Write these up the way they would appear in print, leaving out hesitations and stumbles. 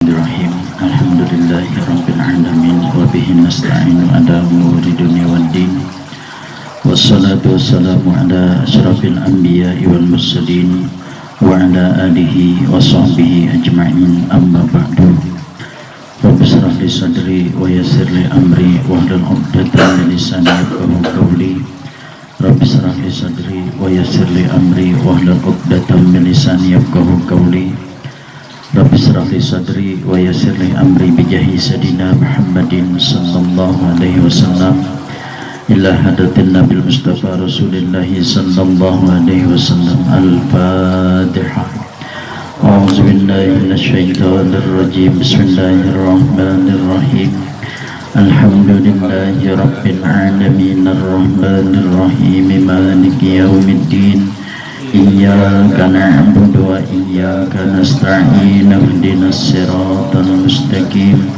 Bismillahirrahmanirrahim. Alhamdulillahirabbil alamin wa bihi nasta'inu ala umuri dunya waddin. Wassalatu wassalamu ala asyrafil anbiya'i wal mursalin wa ala alihi wa sahbihi ajma'in. Amma ba'du. Rabbi shrah li sadri wa yassir li amri wahlul 'uqdatam min lisani yafqahu qawli. Rabbi shrah li sadri wa yassir li amri wahlul 'uqdatam min lisani yafqahu qawli. Rabbi shrah li sadri wa yassir li amri bijahi sadina Muhammadin sallallahu alaihi wasallam ila hadatin nabil mustafa rasulillahi sallallahu alaihi wasallam. Al-Fatihah. A'udzu billahi minasyaitonir rajim. Bismillahirrahmanirrahim. Alhamdulillahi rabbil alamin arrahmanir rahim maliki yaumiddin. Iyyaka na'budu wa iyyaka nasta'in ihdinas siratal mustaqim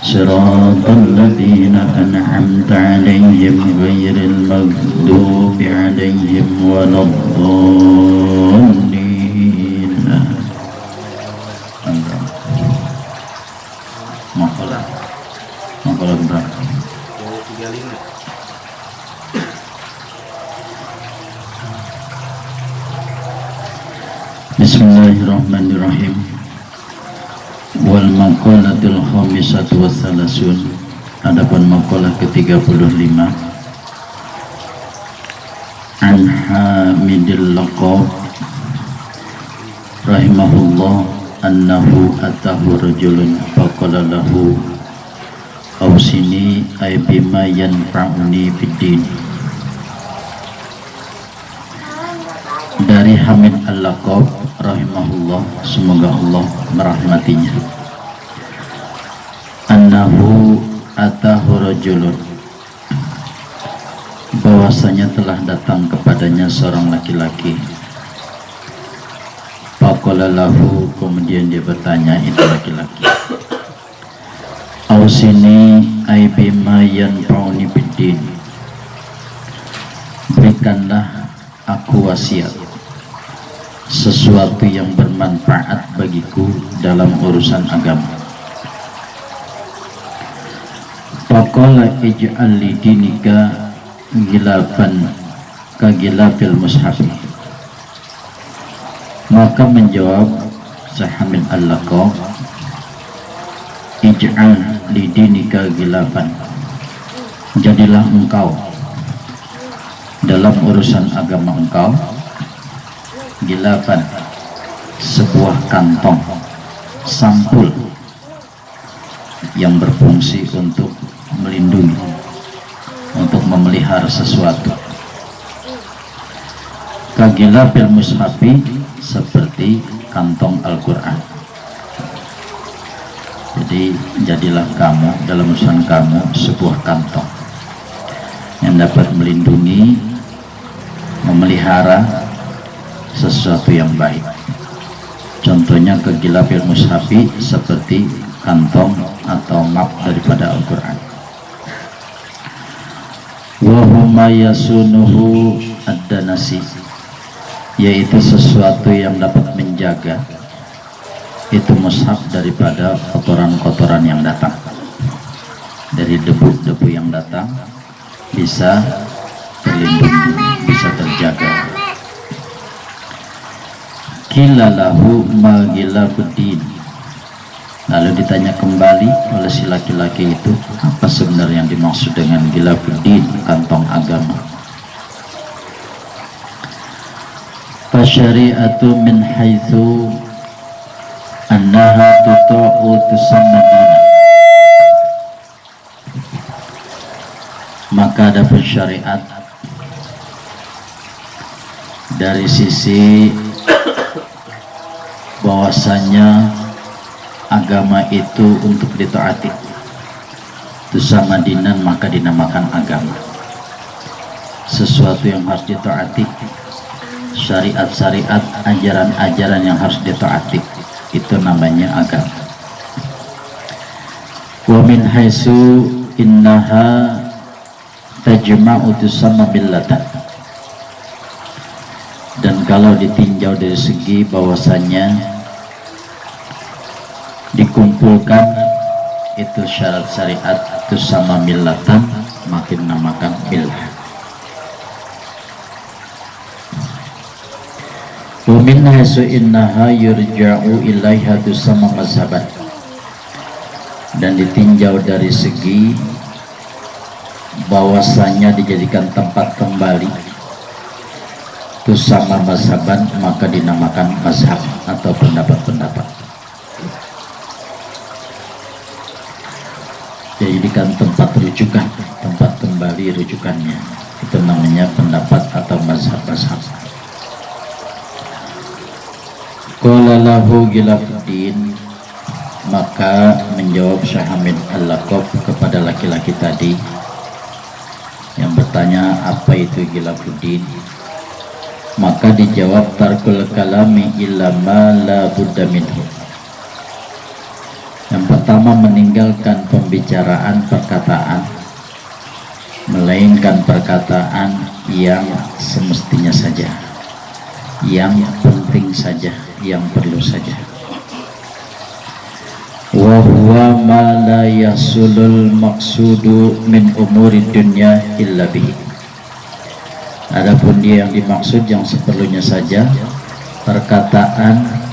siratal ladzina an'amta 'alaihim ghairil maghdubi 'alaihim waladdallin. Makalah berapa? Bismillahirrahmanirrahim. Wal maqalatul khamisatu wassalasun. Adapun maqalah ke-35 an Hamidil Laqab rahimahullah annahu atahu rajulun faqala lahu awsini ay bima yanfa'uni fiddin. Dari Hamid Al-Laqab rahimahullah, semoga Allah merahmatinya, annahu atahu rajulun, bahwasanya telah datang kepadanya seorang laki-laki. Faqala lahu, kemudian dia bertanya, itu laki-laki, ausini ay bima yanfa'uni biddin, berikanlah aku wasiat sesuatu yang bermanfaat bagiku dalam urusan agama. Faqala ij'al li dinika gilafan ka gilafil mushaf. Maka menjawab Hamid Al-Laqab, ij'al li dinika gilafan, jadilah engkau dalam urusan agama engkau gilafan, sebuah kantong sampul yang berfungsi untuk melindungi, untuk memelihara sesuatu. Kagilafil mushafi, seperti kantong Al-Quran. Jadi jadilah kamu dalam urusan kamu sebuah kantong yang dapat melindungi, memelihara sesuatu yang baik. Contohnya kagilafil mushafi seperti kantong atau map daripada Al-Quran. Wa huma yasunuhu ad-danasi, yaitu sesuatu yang dapat menjaga itu mushaf daripada kotoran-kotoran yang datang, dari debu-debu yang datang, bisa terlindungi, bisa terjaga. Qila lahu ma gilafuddin, lalu ditanya kembali oleh si laki-laki itu, apa sebenarnya yang dimaksud dengan gilafuddin, kantong agama. Fasyari'atu min haitsu annaha tuta'u tusammadina, maka ada syariat dari sisi bahwasanya agama itu untuk ditaati, tusamadinan, maka dinamakan agama. Sesuatu yang harus ditaati, syariat-syariat, ajaran-ajaran yang harus ditaati, itu namanya agama. Wa min haitsu innaha tajma'u tusamma billatan, dan kalau ditinjau dari segi bahwasanya dikumpulkan itu syarat syariat itu sama millatan, makin namakan millah. Wa min hasu innaha yurja'u ilaiha tu sama mazhaban, dan ditinjau dari segi bahwasanya dijadikan tempat kembali itu sama mazhaban, maka dinamakan mazhab atau pendapat-pendapat. Dijadikan tempat rujukan, tempat kembali rujukannya, itu namanya pendapat atau mazhab-mazhab. Qala lahu Gilafuddin, maka menjawab Syekh Hamid Al-Laqab kepada laki-laki tadi yang bertanya apa itu Gilafuddin, maka dijawab tarkul kalami illa ma la budda minhu. Yang pertama, meninggalkan pembicaraan perkataan, melainkan perkataan yang semestinya saja, yang penting saja, yang perlu saja. Wa huwa ma la yasulul maqsudu min umuri dunya illa bihi. Adapun dia yang dimaksud yang seperlunya saja, perkataan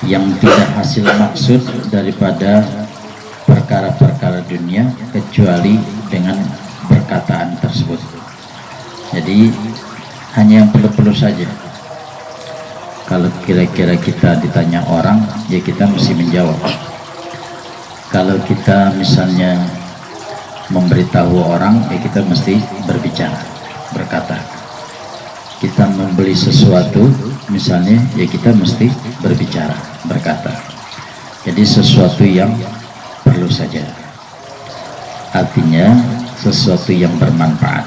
yang tidak hasil maksud daripada perkara-perkara dunia kecuali dengan perkataan tersebut. Jadi hanya yang perlu-perlu saja. Kalau kira-kira kita ditanya orang, ya kita mesti menjawab. Kalau kita misalnya memberitahu orang, ya kita mesti berbicara, berkata. Kita membeli sesuatu misalnya, ya kita mesti berbicara, berkata. Jadi sesuatu yang perlu saja, artinya sesuatu yang bermanfaat.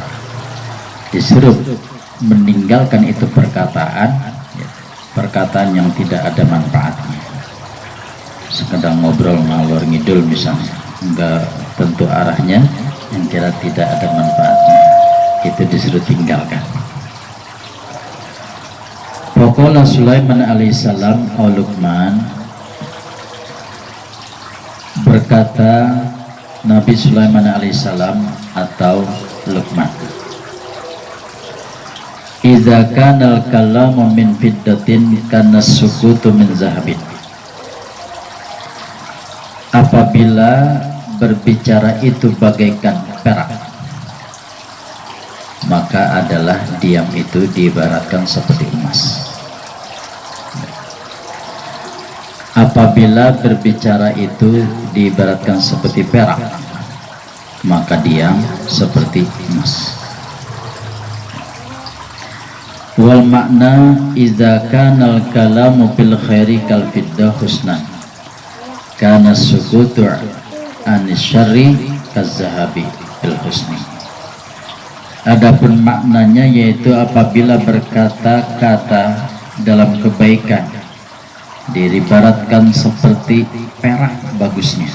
Disuruh meninggalkan itu perkataan, ya, perkataan yang tidak ada manfaatnya, sekedar ngobrol ngalor ngidul misalnya, enggak tentu arahnya, yang kira tidak ada manfaatnya, itu disuruh tinggalkan. Faqala Sulaiman alaihissalam au Luqman, berkata Nabi Sulaiman alaihissalam atau Luqman, idza kana al-kalamu min fiddatin kana sukutu min zahabin. Apabila berbicara itu bagaikan perak, maka adalah diam itu diibaratkan seperti emas. Apabila berbicara itu diibaratkan seperti perak, maka diam seperti emas. Wal makna idza kana al-kalamu bil khairi kal fiddah husnan, kana sukutu an syarri kaz zahabi bil husni. Adapun maknanya yaitu apabila berkata-kata dalam kebaikan diibaratkan seperti perak bagusnya.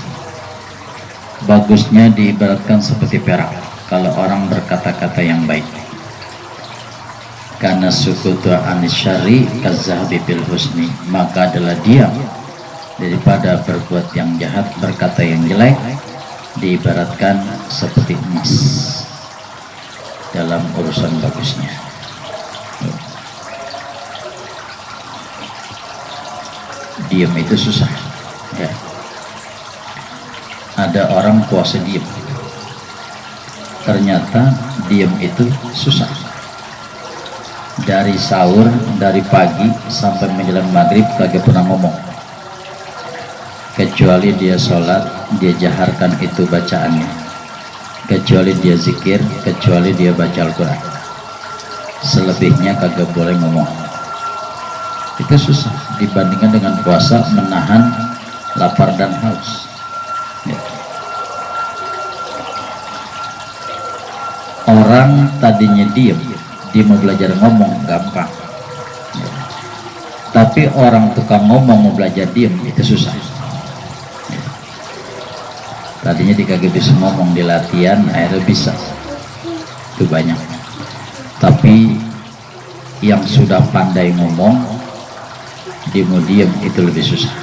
Bagusnya diibaratkan seperti perak kalau orang berkata-kata yang baik. Karena sukutu anisyari kazahabi bil husni, maka adalah diam daripada berbuat yang jahat, berkata yang jelek, diibaratkan seperti emas dalam urusan bagusnya. Diam itu susah, ya. Ada orang puasa diam, ternyata diam itu susah. Dari sahur, dari pagi sampai menjelang maghrib kagak pernah ngomong, kecuali dia sholat, dia jaharkan itu bacaannya, kecuali dia zikir, kecuali dia baca Al-Quran. Selebihnya kagak boleh ngomong. Itu susah dibandingkan dengan puasa, menahan lapar dan haus, ya. Orang tadinya diam, dia mau belajar ngomong gampang, ya. Tapi orang tukang ngomong mau belajar diam itu susah, ya. Tadinya dikagak bisa ngomong, di latihan akhirnya bisa, itu banyak. Tapi yang sudah pandai ngomong dia mau diam itu lebih susah.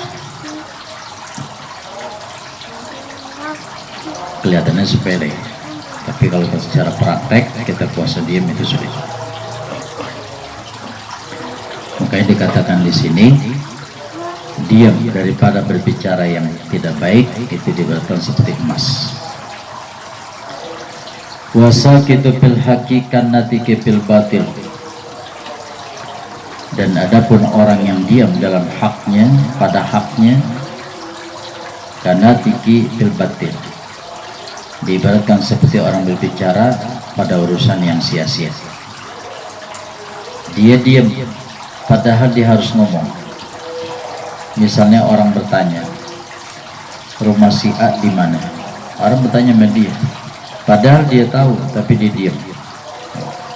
kelihatannya sepele, tapi kalau secara praktek kita puasa diam itu sulit. Makanya dikatakan di sini, diam daripada berbicara yang tidak baik itu diberitakan seperti emas. Wasakitu fil haqiqan natiki fil batil. Dan adapun orang yang diam dalam haknya, pada haknya, karena tiki fil batil, diibaratkan seperti orang berbicara pada urusan yang sia-sia. Dia diam padahal dia harus ngomong. Misalnya orang bertanya, rumah si A di mana? Orang bertanya sama dia, padahal dia tahu tapi dia diam.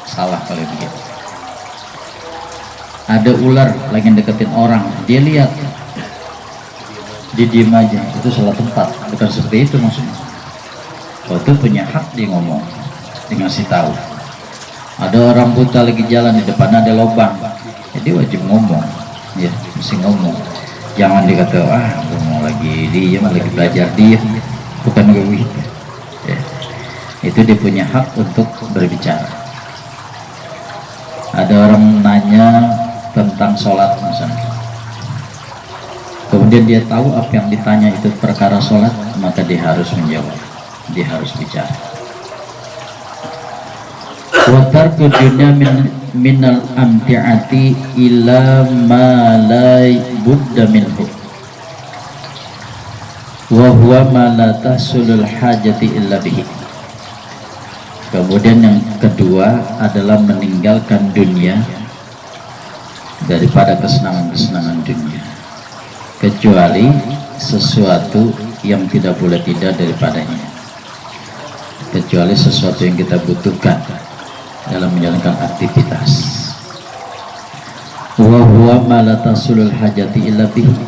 Salah kalau begitu. Ada ular lagi deketin orang, dia lihat, dia diam aja, itu salah tempat. Bukan seperti itu maksudnya. Kalau itu punya hak dia ngomong, dia ngasih tahu. Ada orang buta lagi jalan, di depan ada lubang, jadi wajib ngomong, ya mesti ngomong. Jangan dikata, gue mau lagi diam, lagi belajar diam, bukan begitu. Ya. Itu dia punya hak untuk berbicara. Ada orang nanya tentang sholat misalnya, kemudian dia tahu apa yang ditanya itu perkara sholat, maka dia harus menjawab, dia harus bicara. Watar tujuannya minal amti'ati ila ma la budda minhu wa huwa ma la tahsulul hajati illa bihi. Kemudian yang kedua adalah meninggalkan dunia daripada kesenangan-kesenangan dunia, kecuali sesuatu yang tidak boleh tidak daripadanya, kecuali sesuatu yang kita butuhkan dalam menjalankan aktivitas. Wa huwa ma la tasulul hajati illa bihi,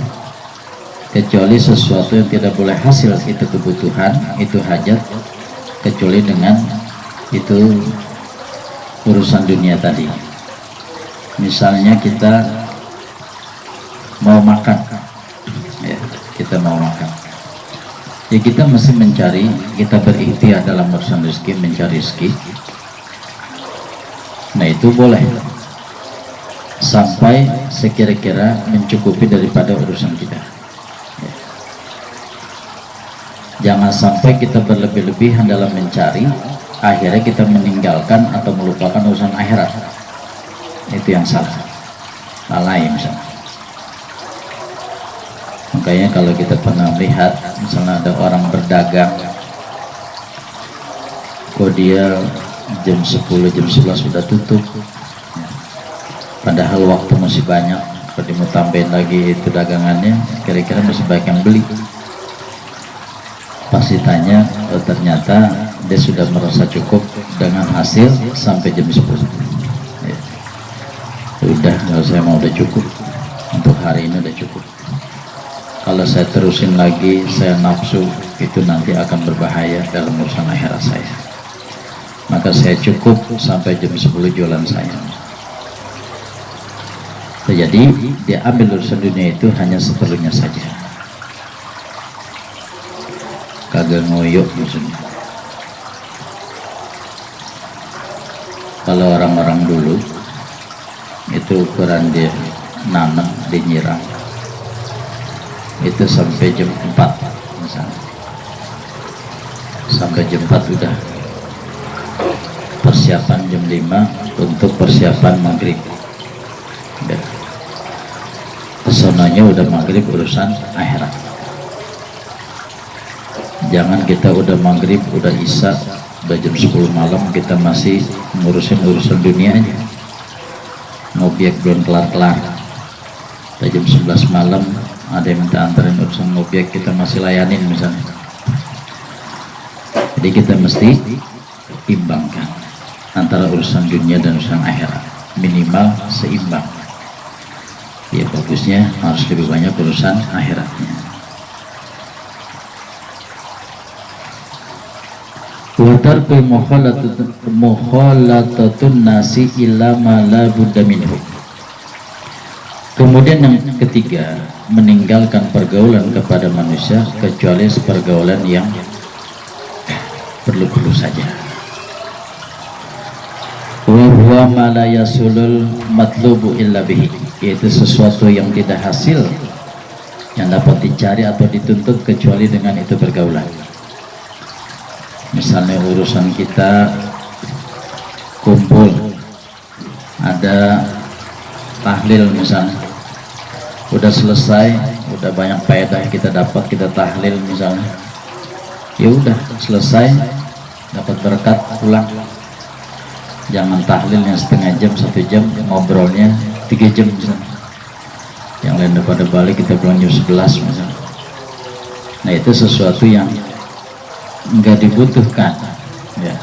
kecuali sesuatu yang tidak boleh hasil itu kebutuhan, itu hajat, kecuali dengan itu urusan dunia tadi. Misalnya kita mau makan, ya, kita mau makan, ya kita mesti mencari, kita berikhtiar dalam urusan rezeki, mencari rezeki. Nah itu boleh sampai sekira-kira mencukupi daripada urusan kita, ya. Jangan sampai kita berlebih-lebihan dalam mencari, akhirnya kita meninggalkan atau melupakan urusan akhirat. Itu yang salah, lalai misalnya. Makanya kalau kita pernah lihat, misalnya ada orang berdagang, kok dia jam 10, jam 11 sudah tutup, padahal waktu masih banyak. Kalau dia mau tambahin lagi itu dagangannya, kira-kira masih banyak yang beli. Pasti tanya, oh, ternyata dia sudah merasa cukup dengan hasil sampai jam 10. Udah, kalau saya mau udah cukup untuk hari ini, udah cukup. Kalau saya terusin lagi, saya nafsu, itu nanti akan berbahaya dalam urusan akhirat saya. Maka saya cukup sampai jam 10 jualan saya. Jadi dia ambil urusan dunia itu hanya seperlunya saja, kagak ngoyok maksudnya. Kalau orang-orang dulu itu ukuran dia nanam, dia nyiram itu sampai jam 4 misalnya, sampai jam 4 udah persiapan, jam 5 untuk persiapan maghrib. Kesonanya udah maghrib urusan akhirat. Jangan kita udah maghrib, udah isya, udah jam 10 malam kita masih ngurusin urusan dunia aja. Ngobiek belum kelar-kelar, udah jam 11 malam ada yang minta antarin urusan ngobiek, kita masih layanin misalnya. Jadi kita mesti imbangkan antara urusan dunia dan urusan akhirat, minimal seimbang. Ya bagusnya harus lebih banyak urusan akhiratnya. Watarkul mukhalatatun nasi illa ma la budda minhu. Kemudian yang ketiga, meninggalkan pergaulan kepada manusia kecuali pergaulan yang perlu-perlu saja. Wa huwa ma la yasulul matlubu illa bihi, yaitu sesuatu yang tidak hasil yang dapat dicari atau dituntut kecuali dengan itu pergaulan. Misalnya urusan kita kumpul, ada tahlil misalnya, udah selesai, udah banyak faedah yang kita dapat, kita tahlil misalnya, ya udah selesai, dapat berkat, pulang. Jangan tahlilnya setengah jam, 1 jam, ngobrolnya 3 jam misalnya. Yang lain pada balik, kita pulang jam 11 misalnya. Nah itu sesuatu yang enggak dibutuhkan ya.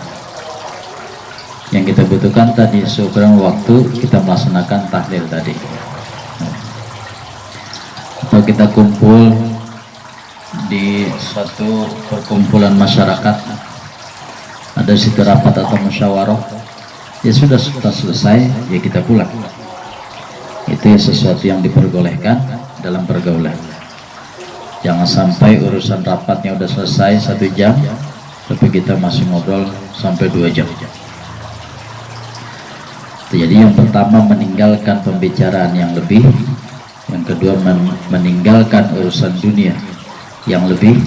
Yang kita butuhkan tadi seukuran waktu kita melaksanakan tahlil tadi. Atau kita kumpul di suatu perkumpulan masyarakat, ada situ rapat atau musyawarah, ya sudah selesai, ya kita pulang. Itu sesuatu yang diperbolehkan dalam pergaulan. Jangan sampai urusan rapatnya udah selesai 1 jam, tapi kita masih ngobrol sampai 2 jam. Jadi yang pertama meninggalkan pembicaraan yang lebih, yang kedua meninggalkan urusan dunia yang lebih,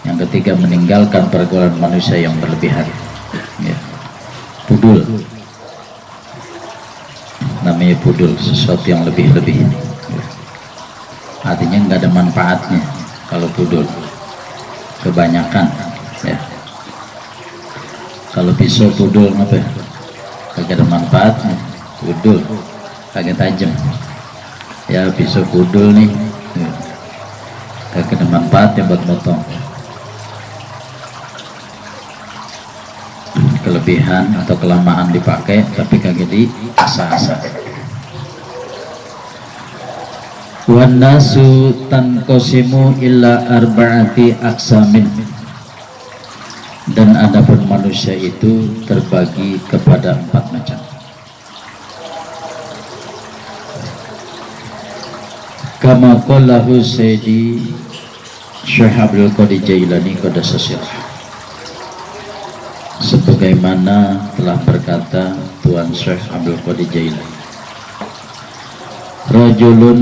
yang ketiga meninggalkan pergaulan manusia yang berlebihan ya. Pudul namanya, pudul, sesuatu yang lebih-lebih ya. Artinya nggak ada manfaatnya kalau pudul, kebanyakan ya. Kalau pisau pudul apa ya? Kagak ada manfaatnya, pudul kagak tajam ya. Pisau pudul nih ya, kagak ada manfaatnya buat motong. Kelebihan atau kelamaan dipakai tapi kagak diasah-asah. Wan nasu tanqasimu illa arba'ati aqsamin, dan adapun manusia itu terbagi kepada 4 macam. Kama qallahu Sayyidi Syekh Abdul Qadir Jailani Qadasasirah, sebagaimana telah berkata Tuan Syekh Abdul Qadir Jailani, rajulun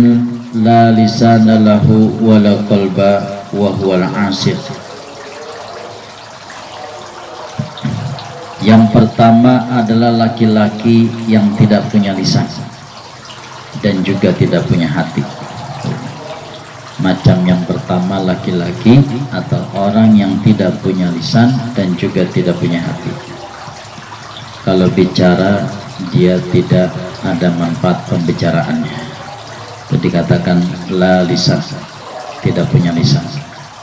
la lisana lahu wa la qalba wa huwal asir. Yang pertama adalah laki-laki yang tidak punya lisan dan juga tidak punya hati. Macam yang pertama laki-laki atau orang yang tidak punya lisan dan juga tidak punya hati. Kalau bicara dia tidak ada manfaat pembicaraannya. Itu dikatakan la lisan, tidak punya lisan.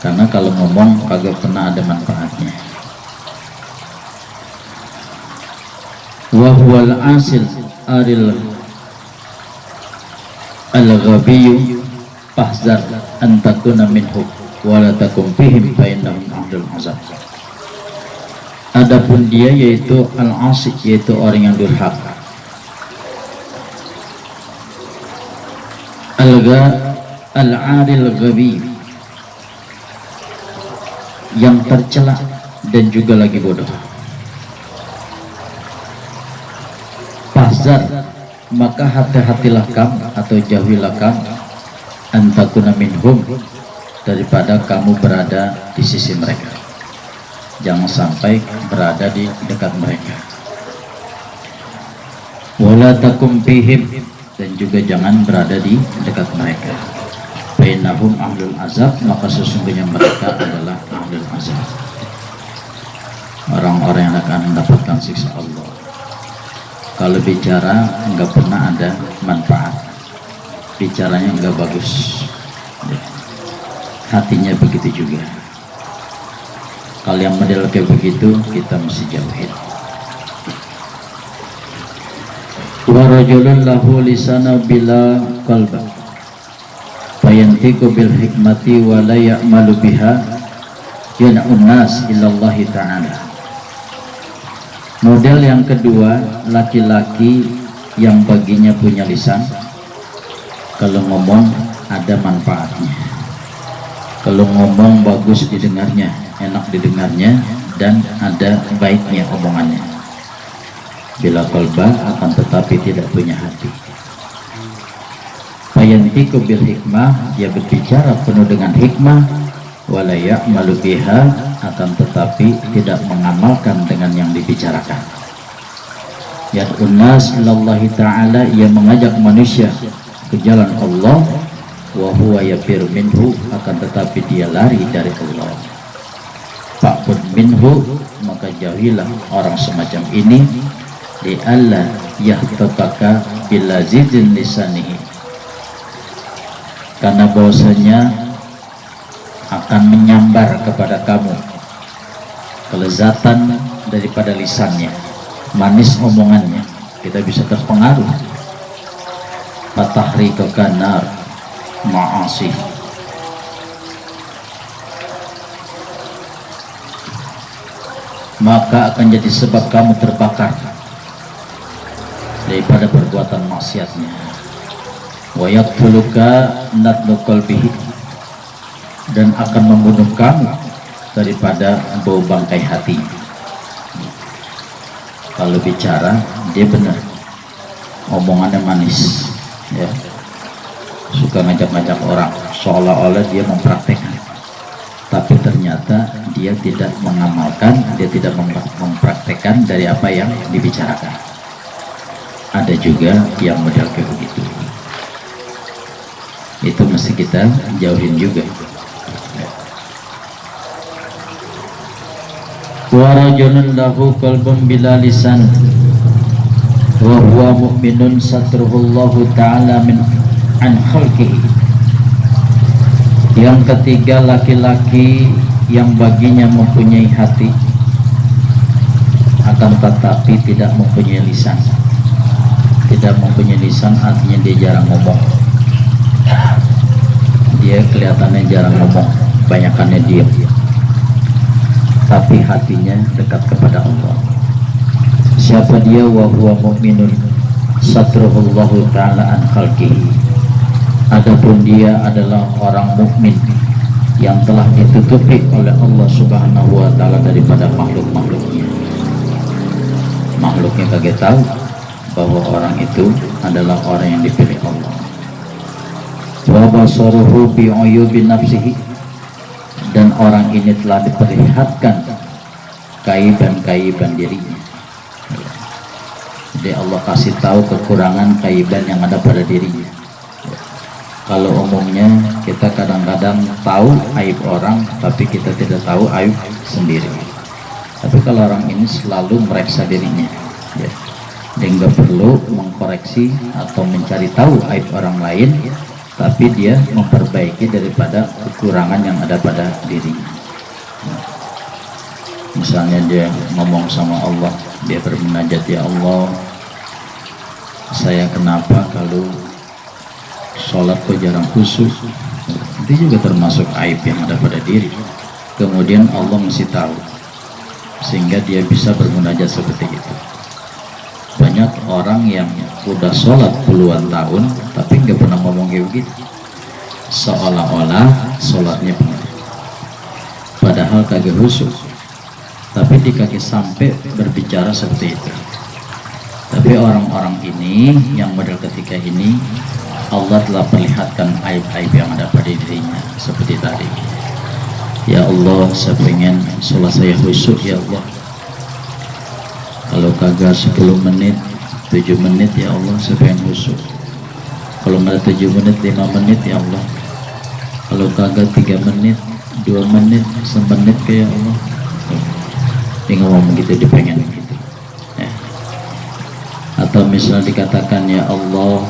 Karena kalau ngomong kagak pernah ada manfaatnya. Wa huwal asil aril al-ghabiyyu fahzar an takuna minhu wa la takum fihim fa innahum ahlul azab. Adapun dia yaitu al-asik, yaitu orang yang durhaka. Al-aril ghabi, yang tercela dan juga lagi bodoh. Fahzar, maka hati-hatilah kamu atau jauhilah kamu antakuna minhum, daripada kamu berada di sisi mereka. Jangan sampai berada di dekat mereka. Wala takum fihim, dan juga jangan berada di dekat mereka. Bainahum ahlul azab, maka sesungguhnya mereka adalah ahlul azab, orang-orang yang akan mendapatkan siksa Allah. Kalau bicara enggak pernah ada manfaat, bicaranya enggak bagus, hatinya begitu juga. Kalau yang model kayak begitu kita mesti jauhin. Wa rajulun lahu lisana bila qalba fayantiqu bil hikmati wa la ya'malu biha yan'un nas illallah ta'ala. Model yang kedua, laki-laki yang baginya punya lisan, kalau ngomong ada manfaatnya, kalau ngomong bagus didengarnya, enak didengarnya, dan ada baiknya omongannya. Bila qalba akan tetapi tidak punya hati. Fayantiqu bil hikmah, dia berbicara penuh dengan hikmah, wala ya'malu biha, akan tetapi tidak mengamalkan dengan yang dibicarakan. Yad'un nas ilallahi ta'ala, ia mengajak manusia ke jalan Allah, wa huwa yafir minhu, akan tetapi dia lari dari Allah. Fa'bud minhu, maka jauhilah orang semacam ini, li'alla yahtabaka bilazizin lisanihi, karena bahwasanya akan menyambar kepada kamu kelezatan daripada lisannya, manis omongannya, kita bisa terpengaruh. Fatahriqa kanar ma'asi, maka akan jadi sebab kamu terbakar daripada perbuatan maksiatnya. Wa yaqtuluka nadlu qalbihi, dan akan membunuh kamu daripada bau bangkai hati. Kalau bicara dia benar, omongannya manis, ya, suka ngajak-ngajak orang seolah-olah dia mempraktekkan, tapi ternyata dia tidak mengamalkan, dia tidak mempraktekkan dari apa yang dibicarakan. Ada juga yang model kayak begitu, itu mesti kita jauhin juga. Wa rajulun lahu qalbun bila lisan wa huwa mu'minun satruhullahu ta'ala min an khalqihi. Yang ketiga, laki-laki yang baginya mempunyai hati akan tetapi tidak mempunyai lisan. Tidak mempunyai lisan artinya dia jarang ngomong, dia kelihatannya jarang ngomong, banyakannya diam, tapi hatinya dekat kepada Allah. Siapa dia? Wa huwa mu'minun satruhullahu ta'ala an khalqihi, adapun dia adalah orang mukmin yang telah ditutupi oleh Allah subhanahu wa ta'ala daripada makhluk-makhluknya. Makhluknya kaget tahu bahwa orang itu adalah orang yang dipilih Allah. Wa basaruhu bi uyubi nafsihi, dan orang ini telah diperlihatkan kaiban-kaiban dirinya. Jadi Allah kasih tahu kekurangan kaiban yang ada pada dirinya. Kalau umumnya kita kadang-kadang tahu aib orang tapi kita tidak tahu aib sendiri. Tapi kalau orang ini selalu mereksa dirinya, ya, dia nggak perlu mengkoreksi atau mencari tahu aib orang lain, tapi dia memperbaiki daripada kekurangan yang ada pada dirinya. Misalnya dia ngomong sama Allah, dia bermunajat, ya Allah, saya kenapa kalau sholat kok jarang khusyuk? Itu juga termasuk aib yang ada pada diri. Kemudian Allah mesti tahu, sehingga dia bisa bermunajat seperti itu. Banyak orang yang udah sholat puluhan tahun tapi nggak pernah ngomong kayak begitu, seolah-olah sholatnya benar, padahal kagak khusyuk, tapi di kaki sampai berbicara seperti itu. Tapi orang-orang ini yang model ketika ini Allah telah perlihatkan aib-aib yang ada pada dirinya seperti tadi. Ya Allah, saya pengen sholat saya khusyuk, ya Allah. Kalau kagak 10 menit, 7 menit, ya Allah, saya pengen khusyuk. Kalau nggak 7 menit, 5 menit, ya Allah. Kalau kagak 3 menit, 2 menit, 1 menit, ya Allah. Dia ngomong begitu, dia pengen begitu, ya. Atau misalnya dikatakan, ya Allah,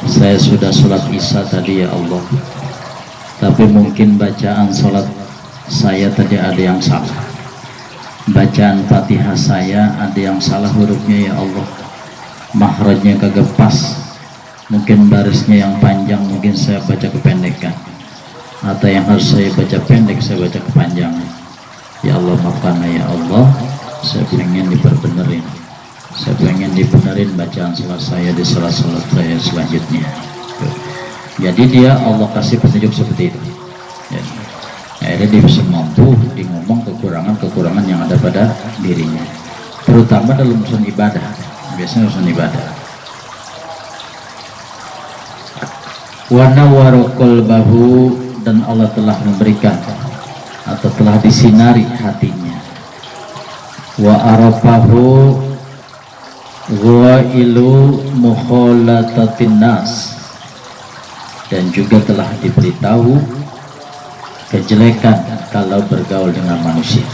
saya sudah sholat isya tadi, ya Allah, tapi mungkin bacaan sholat saya tadi ada yang salah, bacaan Fatihah saya ada yang salah hurufnya, ya Allah, makhrajnya kagak pas, mungkin barisnya yang panjang, mungkin saya baca kependekan, atau yang harus saya baca pendek saya baca kepanjangan. Ya Allah, maafkan ya Allah, saya pengen diperbenerin, saya pengen dibenerin bacaan sholat saya di sholat saya selanjutnya. Jadi dia Allah kasih petunjuk seperti itu, ya. Akhirnya dia bisa mampu di ngomong ke kekurangan-kekurangan yang ada pada dirinya, terutama dalam urusan ibadah. Biasanya urusan ibadah. Wa nawwara qalbahu, dan Allah telah memberikan atau telah disinari hatinya. Wa arafahu ghailu mukhalatatin nas, dan juga telah diberitahu kejelekan kalau bergaul dengan manusia.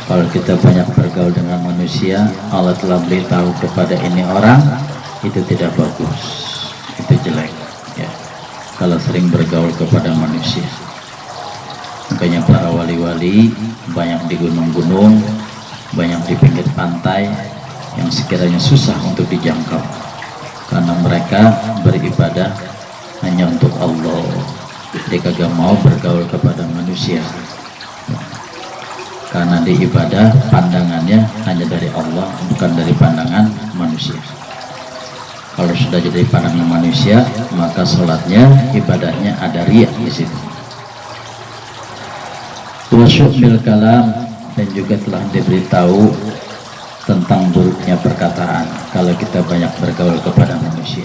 Kalau kita banyak bergaul dengan manusia, Allah telah beritahu kepada ini orang itu tidak bagus, itu jelek ya, kalau sering bergaul kepada manusia. Makanya para wali-wali banyak di gunung-gunung, banyak di pinggir pantai yang sekiranya susah untuk dijangkau, karena mereka beribadah hanya untuk Allah. Dia kagak mau bergaul kepada manusia, karena di ibadah pandangannya hanya dari Allah, bukan dari pandangan manusia. Kalau sudah jadi pandangan manusia, maka sholatnya, ibadahnya ada riya di situ. Wasyu'bil kalam, dan juga telah diberitahu tentang buruknya perkataan kalau kita banyak bergaul kepada manusia.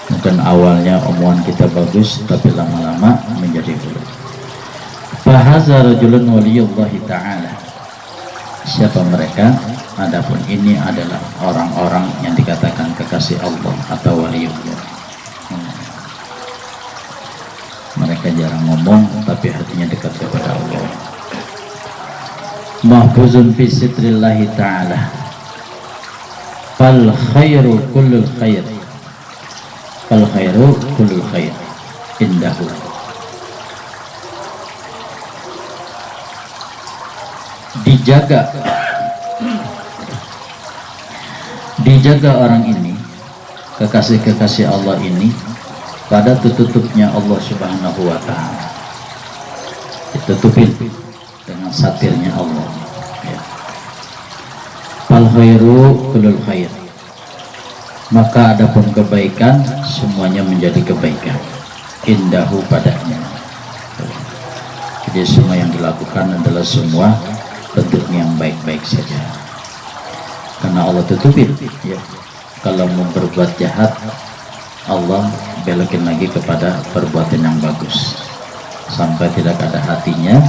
Mungkin awalnya omongan kita bagus, tapi lama-lama menjadi buruk. Fahaza rajulun waliyullahi ta'ala. Siapa mereka? Adapun ini adalah orang-orang yang dikatakan kekasih Allah atau waliullah. Mereka jarang ngomong, tapi hatinya dekat kepada Allah. Mahfuzun fi sitrillahi ta'ala. Fal khairu kullul khair. Fal khairu kullul khair indahu. Dijaga orang ini, kekasih-kekasih Allah ini, pada tutupnya Allah Subhanahu wa ta'ala. Ditutupin dengan satirnya Allah ya. Fal khairu kullul khair, maka adapun kebaikan semuanya menjadi kebaikan indahu padanya. Jadi semua yang dilakukan adalah semua bentuknya yang baik-baik saja, karena Allah tutupin ya. Kalau mau berbuat jahat, Allah belokin lagi kepada perbuatan yang bagus, sampai tidak ada hatinya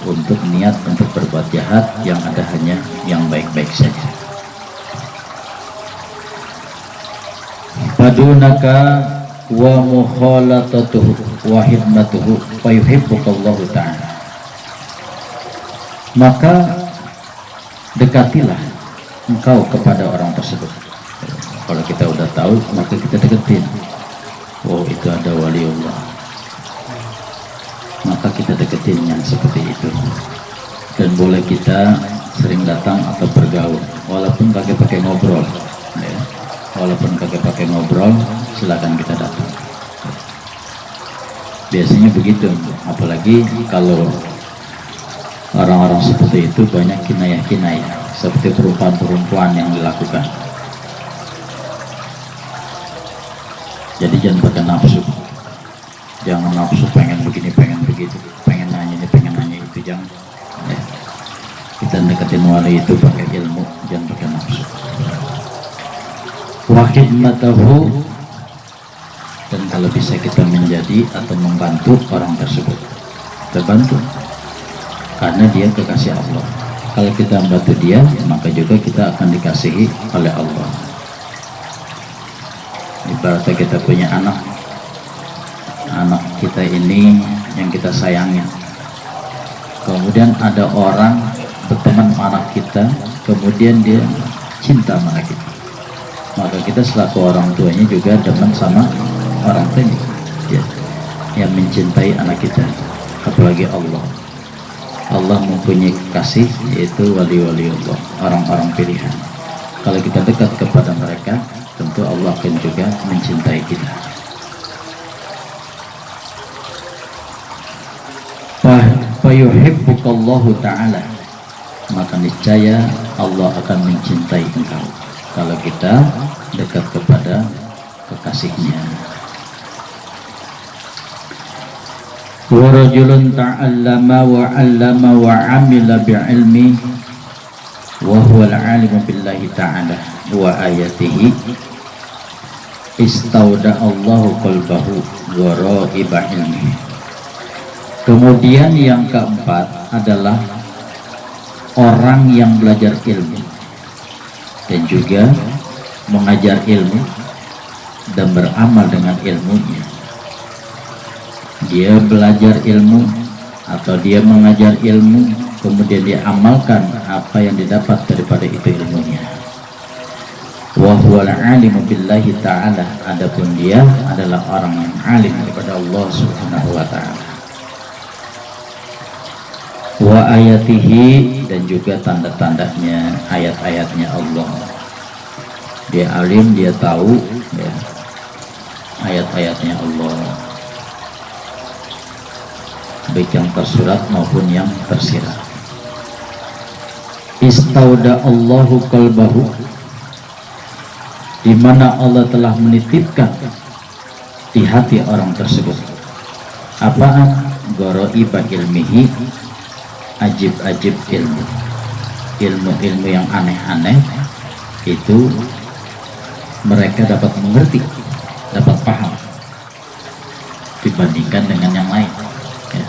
untuk niat untuk berbuat jahat, yang ada hanya yang baik-baik saja. Padunaka wa mukhalatatuhu wa hidmatuhu fa yuhibbukallahu ta'ala, maka dekatilah engkau kepada orang tersebut. Kalau kita udah tahu, maka kita deketin. Oh, itu ada waliullah, maka kita deketin yang seperti itu. Dan boleh kita sering datang atau bergaul, walaupun kagak pakai ngobrol ya. Walaupun kagak pakai ngobrol, silakan kita datang. Biasanya begitu, apalagi kalau orang-orang seperti itu banyak kinayah-kinayah, seperti perempuan-perempuan yang dilakukan. Jadi jangan pakai nafsu, jangan nafsu pengen begini, pengen begitu, pengen nanya ini, pengen nanya itu, jangan ya. Kita deketin wali itu pakai ilmu, jangan pakai nafsu. Wa khidmatahu, dan kalau bisa kita menjadi atau membantu orang tersebut, kita bantu, karena dia kekasih Allah. Kalau kita membantu dia, maka juga kita akan dikasihi oleh Allah. Ibaratnya kita punya anak kita ini yang kita sayangin, kemudian ada orang berteman sama anak kita, kemudian dia cinta sama anak kita, maka kita selaku orang tuanya juga demen sama orang tuanya ya, yang mencintai anak kita. Apalagi Allah mempunyai kekasih, yaitu wali-waliullah, orang-orang pilihan. Kalau kita dekat kepada mereka, tentu Allah akan juga mencintai kita. Fayuhibbukallahu ta'ala, maka niscaya Allah akan mencintai engkau kalau kita dekat kepada kekasihnya. wa rajulun ta'allama wa 'allama wa 'amila bi'ilmi wa huwa al-'alimu billahi ta'ala wa ayatihi istauda Allahu qalbahu wa ra'iba ilmi. Kemudian yang keempat adalah orang yang belajar ilmu dan juga mengajar ilmu dan beramal dengan ilmunya. Dia belajar ilmu atau dia mengajar ilmu, kemudian dia amalkan apa yang didapat daripada itu ilmunya. Wa huwal alimu billahi ta'ala, adapun dia adalah orang yang alim kepada Allah Subhanahu wa ta'ala. Wa ayatihi, dan juga tanda-tandanya, ayat-ayatnya Allah. Dia alim, dia tahu ya, ayat-ayatnya Allah, baik yang tersurat maupun yang tersirat. Istauda Allahu qalbahu, di mana Allah telah menitipkan di hati orang tersebut apaan? Ghoraiba ilmihi, ajib-ajib ilmu, ilmu-ilmu yang aneh-aneh itu mereka dapat mengerti, dapat paham dibandingkan dengan yang lain ya.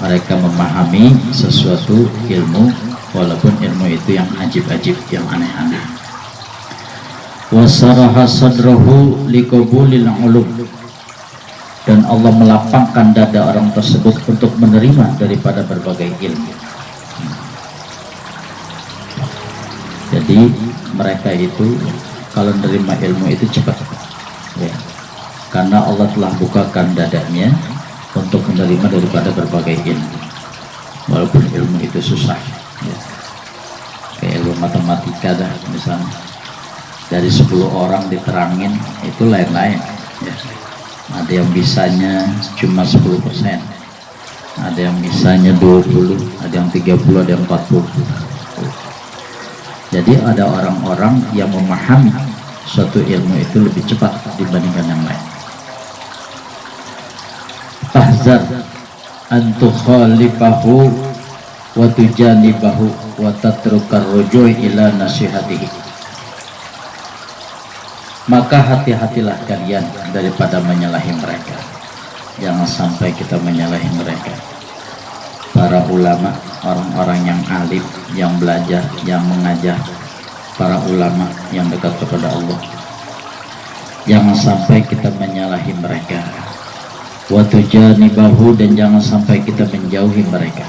Mereka memahami sesuatu ilmu walaupun ilmu itu yang ajib-ajib, yang aneh-aneh. Wasaraha sadrahu liqabulil ulum, dan Allah melapangkan dada orang tersebut untuk menerima daripada berbagai ilmu. Jadi mereka itu kalau menerima ilmu itu cepat ya, karena Allah telah bukakan dadanya untuk menerima daripada berbagai ilmu, walaupun ilmu itu susah ya. Kayak ilmu matematika dah misalnya, dari 10 orang diterangin itu lain-lain ya. Ada yang bisanya cuma 10%, ada yang bisanya 20, ada yang 30, ada yang 40. Jadi ada orang-orang yang memahami suatu ilmu itu lebih cepat dibandingkan yang lain. Tahzar an tukhalifahu wa tujanibahu wa tatrukar ruju' ila nasihatihi. Maka hati-hatilah kalian daripada menyalahi mereka. Jangan sampai kita menyalahi mereka. Para ulama, orang-orang yang alim, yang belajar, yang mengajar, para ulama yang dekat kepada Allah, jangan sampai kita menyalahi mereka. Wa tujanibahu, dan jangan sampai kita menjauhi mereka.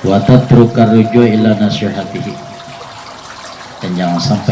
Wa tatrukar ruju' ila nasihatihi, dan jangan sampai